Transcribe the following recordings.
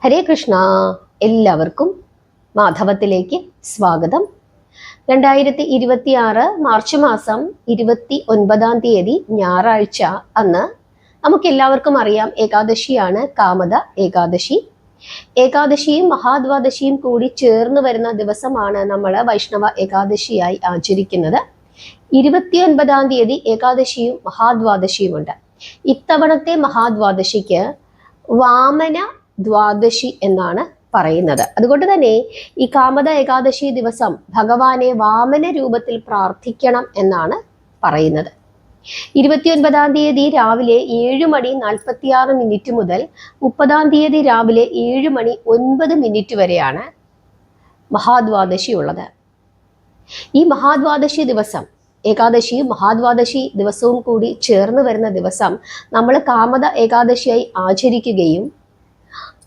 ഹരേ കൃഷ്ണ. എല്ലാവർക്കും മാധവത്തിലേക്ക് സ്വാഗതം. 2026 മാർച്ച് മാസം 29 ഞായറാഴ്ച അന്ന് നമുക്കെല്ലാവർക്കും അറിയാം ഏകാദശിയാണ് കാമദ ഏകാദശി. ഏകാദശിയും മഹാദ്വാദശിയും കൂടി ചേർന്ന് വരുന്ന ദിവസമാണ് നമ്മൾ വൈഷ്ണവ ഏകാദശിയായി ആചരിക്കുന്നത്. 29 ഏകാദശിയും മഹാദ്വാദശിയുമുണ്ട്. ഇത്തവണത്തെ മഹാദ്വാദശിക്ക് വാമന ദ്വാദശി എന്നാണ് പറയുന്നത്. അതുകൊണ്ട് തന്നെ ഈ കാമദ ഏകാദശി ദിവസം ഭഗവാനെ വാമന രൂപത്തിൽ പ്രാർത്ഥിക്കണം എന്നാണ് പറയുന്നത്. 29 രാവിലെ 7:46 മുതൽ 30 രാവിലെ 7:09 വരെയാണ് മഹാദ്വാദശി ഉള്ളത്. ഈ മഹാദ്വാദശി ദിവസം ഏകാദശിയും മഹാദ്വാദശി ദിവസവും കൂടി ചേർന്ന് വരുന്ന ദിവസം നമ്മൾ കാമദ ഏകാദശിയായി ആചരിക്കുകയും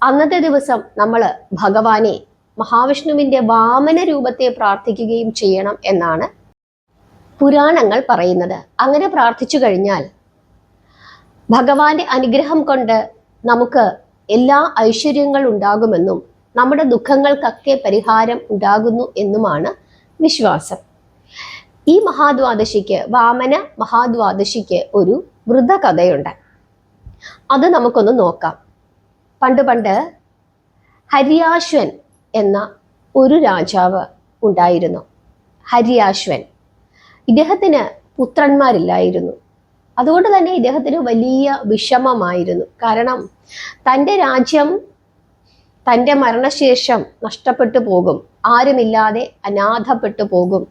അന്നത്തെ ദിവസം നമ്മൾ ഭഗവാനെ മഹാവിഷ്ണുവിൻ്റെ വാമന രൂപത്തെ പ്രാർത്ഥിക്കുകയും ചെയ്യണം എന്നാണ് പുരാണങ്ങൾ പറയുന്നത്. അങ്ങനെ പ്രാർത്ഥിച്ചു കഴിഞ്ഞാൽ ഭഗവാന്റെ അനുഗ്രഹം കൊണ്ട് നമുക്ക് എല്ലാ ഐശ്വര്യങ്ങൾ ഉണ്ടാകുമെന്നും നമ്മുടെ ദുഃഖങ്ങൾക്കൊക്കെ പരിഹാരം ഉണ്ടാകുന്നു എന്നുമാണ് വിശ്വാസം. ഈ മഹാദ്വാദശിക്ക് വാമന മഹാദ്വാദശിക്ക് ഒരു വൃതകഥയുണ്ട്. അത് നമുക്കൊന്ന് നോക്കാം. പണ്ട് ഹരിയാശ്വൻ എന്ന ഒരു രാജാവ് ഉണ്ടായിരുന്നു. ഹരിയാശ്വൻ ഇദ്ദേഹത്തിന് പുത്രന്മാരില്ലായിരുന്നു. അതുകൊണ്ട് തന്നെ ഇദ്ദേഹത്തിന് വലിയ വിഷമമായിരുന്നു. കാരണം തൻ്റെ രാജ്യം തൻ്റെ മരണശേഷം നഷ്ടപ്പെട്ടു പോകും, ആരുമില്ലാതെ അനാഥപ്പെട്ടു പോകും,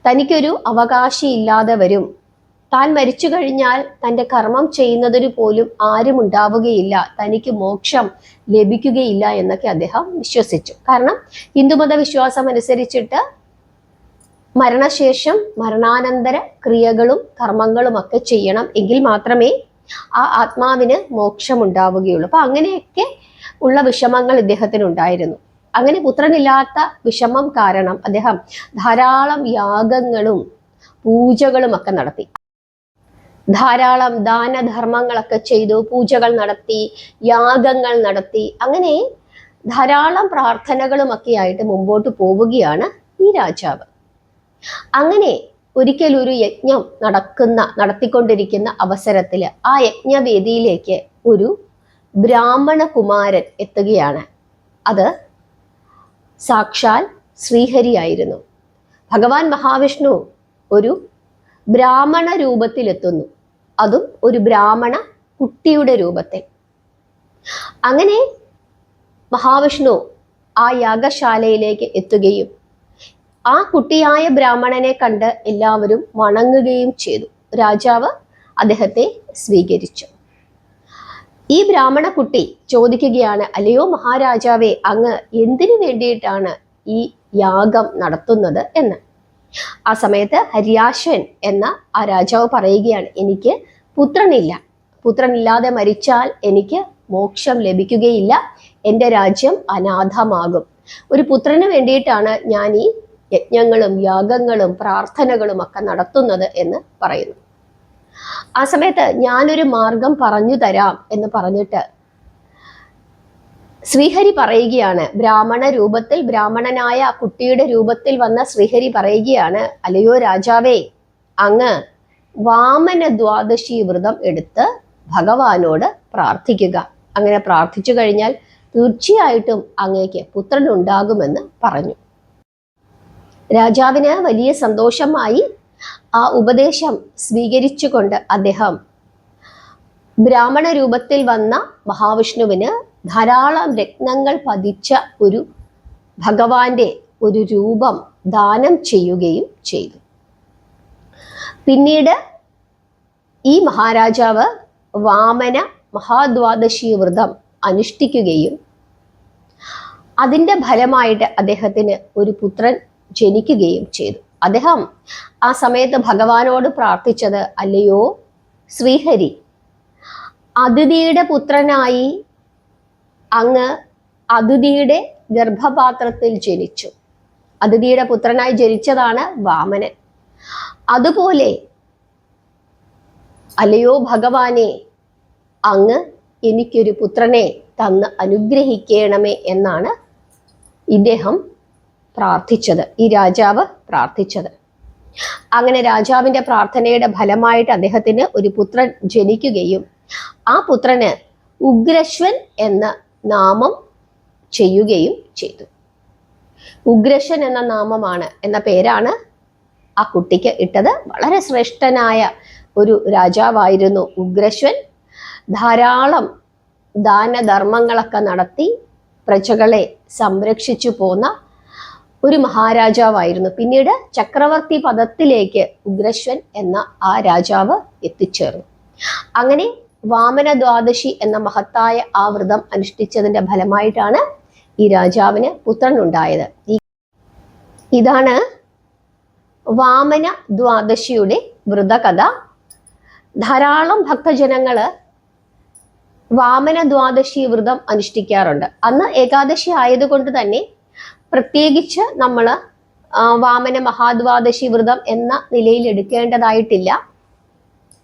തനിക്കൊരു അവകാശി ഇല്ലാതെ വരും, താൻ മരിച്ചു കഴിഞ്ഞാൽ തൻ്റെ കർമ്മം ചെയ്യുന്നതിന് പോലും ആരും ഉണ്ടാവുകയില്ല, തനിക്ക് മോക്ഷം ലഭിക്കുകയില്ല എന്നൊക്കെ അദ്ദേഹം വിശ്വസിച്ചു. കാരണം ഹിന്ദുമത വിശ്വാസം അനുസരിച്ചിട്ട് മരണശേഷം മരണാനന്തര ക്രിയകളും കർമ്മങ്ങളും ഒക്കെ ചെയ്യണം, എങ്കിൽ മാത്രമേ ആ ആത്മാവിന് മോക്ഷം ഉണ്ടാവുകയുള്ളൂ. അപ്പൊ അങ്ങനെയൊക്കെ ഉള്ള വിഷമങ്ങൾ ഇദ്ദേഹത്തിന് ഉണ്ടായിരുന്നു. അങ്ങനെ പുത്രനില്ലാത്ത വിഷമം കാരണം അദ്ദേഹം ധാരാളം യാഗങ്ങളും പൂജകളും ഒക്കെ നടത്തി, ധാരാളം ദാനധർമ്മങ്ങളൊക്കെ ചെയ്തു, പൂജകൾ നടത്തി, യാഗങ്ങൾ നടത്തി, അങ്ങനെ ധാരാളം പ്രാർത്ഥനകളും ഒക്കെ ആയിട്ട് മുമ്പോട്ട് പോവുകയാണ് ഈ രാജാവ്. അങ്ങനെ ഒരിക്കൽ ഒരു യജ്ഞം നടത്തിക്കൊണ്ടിരിക്കുന്ന അവസരത്തിൽ ആ യജ്ഞവേദിയിലേക്ക് ഒരു ബ്രാഹ്മണ കുമാരൻ എത്തുകയാണ്. അത് സാക്ഷാൽ ശ്രീഹരിയായിരുന്നു. ഭഗവാൻ മഹാവിഷ്ണു ഒരു ബ്രാഹ്മണ രൂപത്തിലെത്തുന്നു, അതും ഒരു ബ്രാഹ്മണ കുട്ടിയുടെ രൂപത്തിൽ. അങ്ങനെ മഹാവിഷ്ണു ആ യാഗശാലയിലേക്ക് എത്തുകയും ആ കുട്ടിയായ ബ്രാഹ്മണനെ കണ്ട് എല്ലാവരും വണങ്ങുകയും ചെയ്തു. രാജാവ് അദ്ദേഹത്തെ സ്വീകരിച്ചു. ഈ ബ്രാഹ്മണ കുട്ടി ചോദിക്കുകയാണ്, അല്ലയോ മഹാരാജാവേ, അങ്ങ് എന്തിനു വേണ്ടിയിട്ടാണ് ഈ യാഗം നടത്തുന്നത് എന്ന്. ആ സമയത്ത് ഹരിയാശ്വൻ എന്ന ആ രാജാവ് പറയുകയാണ്, എനിക്ക് പുത്രനില്ല, പുത്രനില്ലാതെ മരിച്ചാൽ എനിക്ക് മോക്ഷം ലഭിക്കുകയില്ല, എൻ്റെ രാജ്യം അനാഥമാകും, ഒരു പുത്രന് വേണ്ടിയിട്ടാണ് ഞാൻ ഈ യജ്ഞങ്ങളും യാഗങ്ങളും പ്രാർത്ഥനകളും ഒക്കെ നടത്തുന്നത് എന്ന് പറയുന്നു. ആ സമയത്ത് ഞാനൊരു മാർഗം പറഞ്ഞു തരാം എന്ന് പറഞ്ഞിട്ട് ശ്രീഹരി പറയുകയാണ്, ബ്രാഹ്മണ രൂപത്തിൽ, ബ്രാഹ്മണനായ കുട്ടിയുടെ രൂപത്തിൽ വന്ന ശ്രീഹരി പറയുകയാണ്, അല്ലയോ രാജാവേ, അങ്ങ് വാമന ദ്വാദശി വ്രതം എടുത്ത് ഭഗവാനോട് പ്രാർത്ഥിക്കുക. അങ്ങനെ പ്രാർത്ഥിച്ചു കഴിഞ്ഞാൽ തീർച്ചയായിട്ടും അങ്ങേക്ക് പുത്രൻ ഉണ്ടാകുമെന്ന് പറഞ്ഞു. രാജാവിന് വലിയ സന്തോഷമായി. ആ ഉപദേശം സ്വീകരിച്ചുകൊണ്ട് അദ്ദേഹം ബ്രാഹ്മണ രൂപത്തിൽ വന്ന മഹാവിഷ്ണുവിന് ധാരാളം രത്നങ്ങൾ പതിച്ച ഒരു ഭഗവാന്റെ ഒരു രൂപം ദാനം ചെയ്യുകയും ചെയ്തു. പിന്നീട് ഈ മഹാരാജാവ് വാമന മഹാദ്വാദശി വ്രതം അനുഷ്ഠിക്കുകയും അതിൻ്റെ ഫലമായിട്ട് അദ്ദേഹത്തിന് ഒരു പുത്രൻ ജനിക്കുകയും ചെയ്തു. അദ്ദേഹം ആ സമയത്ത് ഭഗവാനോട് പ്രാർത്ഥിച്ചത്, അല്ലയോ ശ്രീഹരി, അതിഥിയുടെ പുത്രനായി അങ്ങ് അതിഥിയുടെ ഗർഭപാത്രത്തിൽ ജനിച്ചു. അതിഥിയുടെ പുത്രനായി ജനിച്ചതാണ് വാമനൻ. അതുപോലെ അല്ലയോ ഭഗവാനെ, അങ്ങ് എനിക്കൊരു പുത്രനെ തന്ന് അനുഗ്രഹിക്കണമേ എന്നാണ് ഇദ്ദേഹം പ്രാർത്ഥിച്ചത്, ഈ രാജാവ് പ്രാർത്ഥിച്ചത്. അങ്ങനെ രാജാവിന്റെ പ്രാർത്ഥനയുടെ ഫലമായിട്ട് അദ്ദേഹത്തിന് ഒരു പുത്രൻ ജനിക്കുകയും ആ പുത്രന് ഉഗ്രശ്വൻ എന്ന നാമം ചെയ്യുകയും ചെയ്തു. ഉഗ്രശ്വൻ എന്ന നാമമാണ്, എന്ന പേരാണ് ആ കുട്ടിക്ക് ഇട്ടത്. വളരെ ശ്രേഷ്ഠനായ ഒരു രാജാവായിരുന്നു ഉഗ്രശ്വൻ. ധാരാളം ദാനധർമ്മങ്ങളൊക്കെ നടത്തി പ്രജകളെ സംരക്ഷിച്ചു പോന്ന ഒരു മഹാരാജാവായിരുന്നു. പിന്നീട് ചക്രവർത്തി പദത്തിലേക്ക് ഉഗ്രശ്വൻ എന്ന ആ രാജാവ് എത്തിച്ചേർന്നു. അങ്ങനെ വാമന ദ്വാദശി എന്ന മഹത്തായ ആ വ്രതം അനുഷ്ഠിച്ചതിന്റെ ഫലമായിട്ടാണ് ഈ രാജാവിന് പുത്രൻ ഉണ്ടായത്. ഇതാണ് വാമന ദ്വാദശിയുടെ വ്രതകഥ. ധാരാളം ഭക്തജനങ്ങള് വാമന ദ്വാദശി വ്രതം അനുഷ്ഠിക്കാറുണ്ട്. അന്ന് ഏകാദശി ആയതുകൊണ്ട് തന്നെ പ്രത്യേകിച്ച് നമ്മൾ വാമന മഹാദ്വാദശി വ്രതം എന്ന നിലയിൽ എടുക്കേണ്ടതായിട്ടില്ല.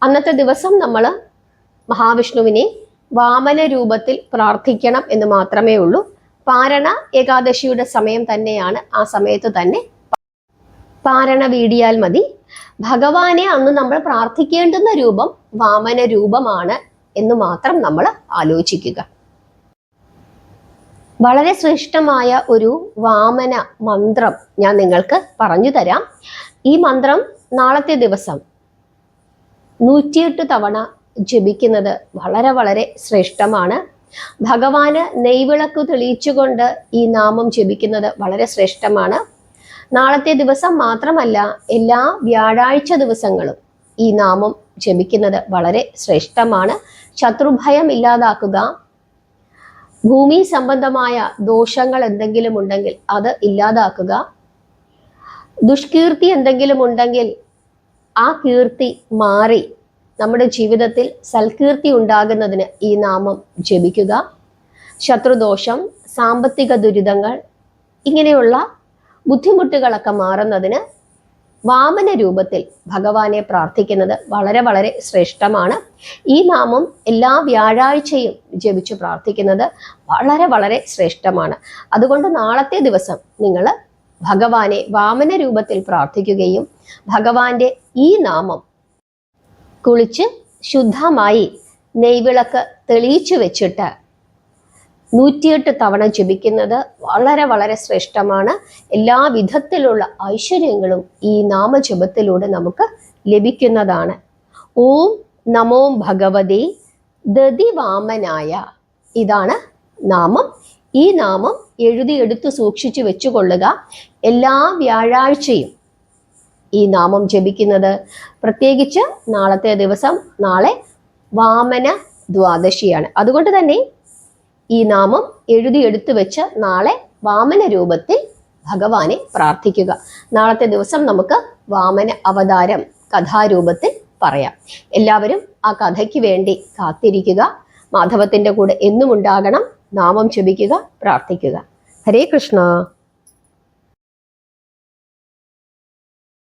അന്നത്തെ ദിവസം നമ്മൾ മഹാവിഷ്ണുവിനെ വാമന രൂപത്തിൽ പ്രാർത്ഥിക്കണം എന്ന് മാത്രമേ ഉള്ളൂ. പാരണ ഏകാദശിയുടെ സമയം തന്നെയാണ്. ആ സമയത്ത് തന്നെ പാരണ വീടിയാൽ മതി. ഭഗവാനെ അന്ന് നമ്മൾ പ്രാർത്ഥിക്കേണ്ടുന്ന രൂപം വാമന രൂപമാണ് എന്ന് മാത്രം നമ്മൾ ആലോചിക്കുക. വളരെ ശ്രേഷ്ഠമായ ഒരു വാമന മന്ത്രം ഞാൻ നിങ്ങൾക്ക് പറഞ്ഞു തരാം. ഈ മന്ത്രം നാളത്തെ ദിവസം 108 തവണ ജപിക്കുന്നത് വളരെ വളരെ ശ്രേഷ്ഠമാണ്. ഭഗവാന് നെയ്വിളക്ക് തെളിയിച്ചുകൊണ്ട് ഈ നാമം ജപിക്കുന്നത് വളരെ ശ്രേഷ്ഠമാണ്. നാളത്തെ ദിവസം മാത്രമല്ല, എല്ലാ വ്യാഴാഴ്ച ദിവസങ്ങളും ഈ നാമം ജപിക്കുന്നത് വളരെ ശ്രേഷ്ഠമാണ്. ശത്രുഭയം ഇല്ലാതാക്കുക, ഭൂമി സംബന്ധമായ ദോഷങ്ങൾ എന്തെങ്കിലും ഉണ്ടെങ്കിൽ അത് ഇല്ലാതാക്കുക, ദുഷ്കീർത്തി എന്തെങ്കിലും ഉണ്ടെങ്കിൽ ആ കീർത്തി മാറി നമ്മുടെ ജീവിതത്തിൽ സൽകീർത്തി ഉണ്ടാകുന്നതിന് ഈ നാമം ജപിക്കുക. ശത്രുദോഷം, സാമ്പത്തിക ദുരിതങ്ങൾ, ഇങ്ങനെയുള്ള ബുദ്ധിമുട്ടുകളൊക്കെ മാറുന്നതിന് വാമന രൂപത്തിൽ ഭഗവാനെ പ്രാർത്ഥിക്കുന്നത് വളരെ വളരെ ശ്രേഷ്ഠമാണ്. ഈ നാമം എല്ലാ വ്യാഴാഴ്ചയും ജപിച്ചു പ്രാർത്ഥിക്കുന്നത് വളരെ വളരെ ശ്രേഷ്ഠമാണ്. അതുകൊണ്ട് നാളത്തെ ദിവസം നിങ്ങൾ ഭഗവാനെ വാമന രൂപത്തിൽ പ്രാർത്ഥിക്കുകയും ഭഗവാന്റെ ഈ നാമം കുളിച്ച് ശുദ്ധമായി നെയ്വിളക്ക് തെളിയിച്ചു വെച്ചിട്ട് 108 തവണ ജപിക്കുന്നത് വളരെ വളരെ ശ്രേഷ്ഠമാണ്. എല്ലാ വിധത്തിലുള്ള ഐശ്വര്യങ്ങളും ഈ നാമജപത്തിലൂടെ നമുക്ക് ലഭിക്കുന്നതാണ്. ഓം നമോ ഭഗവതേ ദതിവാമനായ, ഇതാണ് നാമം. ഈ നാമം എഴുതിയെടുത്ത് സൂക്ഷിച്ചു വെച്ചുകൊള്ളുക. എല്ലാ വ്യാഴാഴ്ചയും ഈ നാമം ജപിക്കുന്നത്, പ്രത്യേകിച്ച് നാളത്തെ ദിവസം, നാളെ വാമന ദ്വാദശിയാണ്. അതുകൊണ്ട് തന്നെ ഈ നാമം എഴുതിയെടുത്ത് വെച്ച് നാളെ വാമന രൂപത്തിൽ ഭഗവാനെ പ്രാർത്ഥിക്കുക. നാളത്തെ ദിവസം നമുക്ക് വാമന അവതാരം കഥാരൂപത്തിൽ പറയാം. എല്ലാവരും ആ കഥയ്ക്ക് വേണ്ടി കാത്തിരിക്കുക. മാധവത്തിന്റെ കൂടെ എന്നും ഉണ്ടാകണം. നാമം ജപിക്കുക, പ്രാർത്ഥിക്കുക. ഹരേ കൃഷ്ണ.